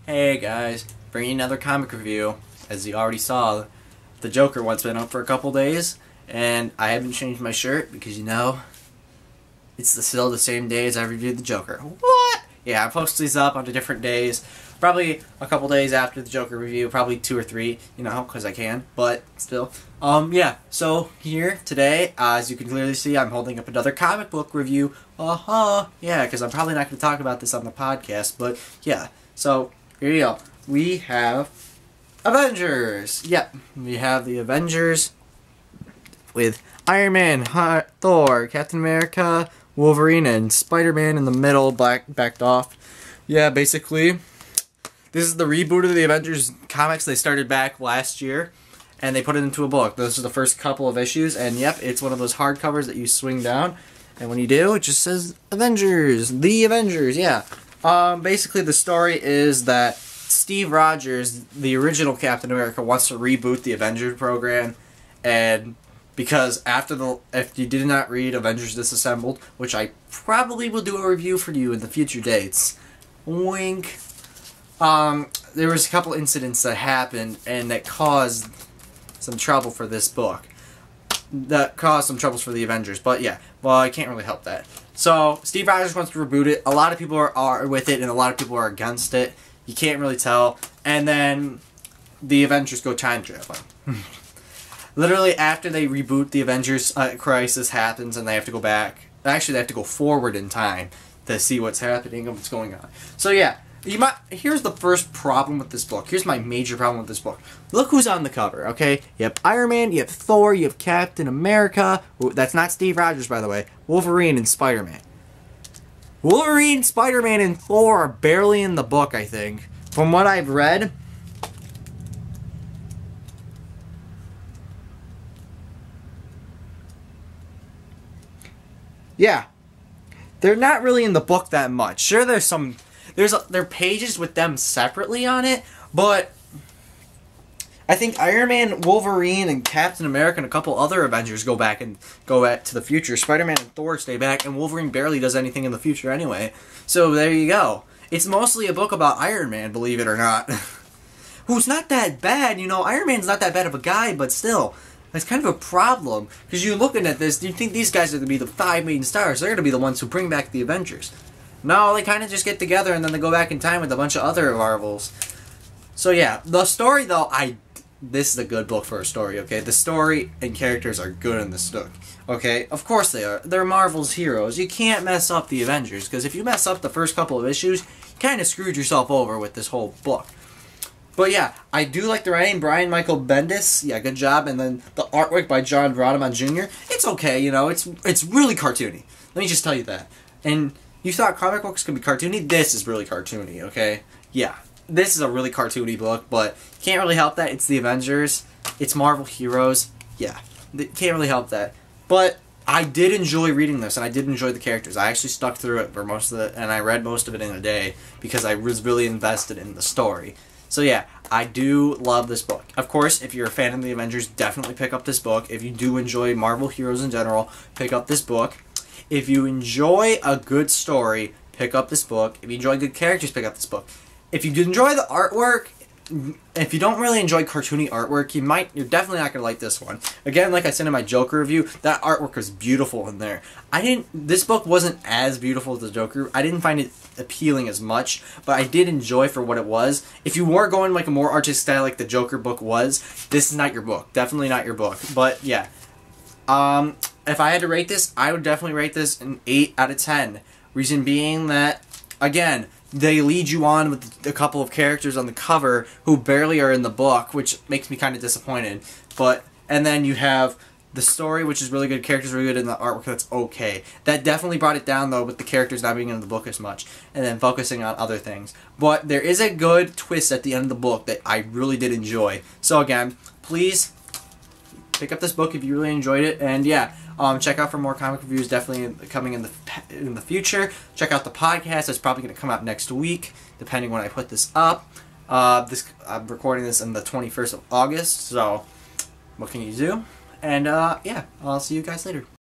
Hey guys, bringing another comic review. As you already saw, the Joker one's been up for a couple days, and I haven't changed my shirt because, it's still the same day as I reviewed the Joker. What? Yeah, I post these up on the different days. Probably a couple days after the Joker review, probably 2 or 3, because I can, but still. Yeah, so here, today, as you can clearly see, I'm holding up another comic book review. Yeah, because I'm probably not going to talk about this on the podcast, but yeah. So, here you go. We have Avengers. Yep, we have the Avengers with Iron Man, Thor, Captain America, Wolverine, and Spider-Man in the middle, backed off. Yeah, basically, this is the reboot of the Avengers comics. They started back last year, and they put it into a book. Those are the first couple of issues, and yep, it's one of those hardcovers that you swing down, and when you do, it just says Avengers, the Avengers, yeah. Basically, the story is that Steve Rogers, the original Captain America, wants to reboot the Avengers program, and because if you did not read Avengers Disassembled, which I probably will do a review for you in the future dates, wink, there was a couple incidents that happened and that caused some trouble for this book. That caused some troubles for the Avengers, but yeah, well, I can't really help that. So, Steve Rogers wants to reboot it. A lot of people are with it, and a lot of people are against it. You can't really tell. And then, the Avengers go time traveling. Literally, after they reboot, the Avengers crisis happens, and they have to go back. Actually, they have to go forward in time to see what's happening and what's going on. So, yeah. Here's the first problem with this book. Here's my major problem with this book. Look who's on the cover, okay? You have Iron Man, you have Thor, you have Captain America. That's not Steve Rogers, by the way. Wolverine and Spider-Man. Wolverine, Spider-Man, and Thor are barely in the book, I think. From what I've read. Yeah. They're not really in the book that much. Sure, there are pages with them separately on it, but I think Iron Man, Wolverine, and Captain America and a couple other Avengers go back to the future. Spider-Man and Thor stay back, and Wolverine barely does anything in the future anyway. So there you go. It's mostly a book about Iron Man, believe it or not. Who's not that bad, Iron Man's not that bad of a guy, but still. That's kind of a problem, because you're looking at this, you think these guys are going to be the 5 main stars. They're going to be the ones who bring back the Avengers. No, they kind of just get together and then they go back in time with a bunch of other Marvels. So yeah, the story though, this is a good book for a story, okay? The story and characters are good in this book, okay? Of course they are. They're Marvel's heroes. You can't mess up the Avengers, because if you mess up the first couple of issues, you kind of screwed yourself over with this whole book. But yeah, I do like the writing. Brian Michael Bendis, yeah, good job. And then the artwork by John Rodman Jr., it's okay, it's really cartoony. Let me just tell you that. And you thought comic books could be cartoony? This is really cartoony, okay? Yeah, this is a really cartoony book, but you can't really help that. It's the Avengers. It's Marvel heroes. Yeah, can't really help that. But I did enjoy reading this, and I did enjoy the characters. I actually stuck through it for most of it, and I read most of it in a day because I was really invested in the story. So yeah, I do love this book. Of course, if you're a fan of the Avengers, definitely pick up this book. If you do enjoy Marvel heroes in general, pick up this book. If you enjoy a good story, pick up this book. If you enjoy good characters, pick up this book. If you enjoy the artwork, if you don't really enjoy cartoony artwork, you're definitely not going to like this one. Again, like I said in my Joker review, that artwork was beautiful in there. This book wasn't as beautiful as the Joker. I didn't find it appealing as much, but I did enjoy for what it was. If you were going like a more artistic style like the Joker book was, this is not your book. Definitely not your book. But yeah. If I had to rate this, I would definitely rate this an 8 out of 10. Reason being that, again, they lead you on with a couple of characters on the cover who barely are in the book, which makes me kind of disappointed. And then you have the story, which is really good, characters really good, and the artwork that's okay. That definitely brought it down, though, with the characters not being in the book as much, and then focusing on other things. But there is a good twist at the end of the book that I really did enjoy. So again, please pick up this book if you really enjoyed it, and yeah, check out for more comic reviews, definitely coming in the future. Check out the podcast. It's probably going to come out next week, depending when I put this up. I'm recording this on the 21st of August, so what can you do? And yeah, I'll see you guys later.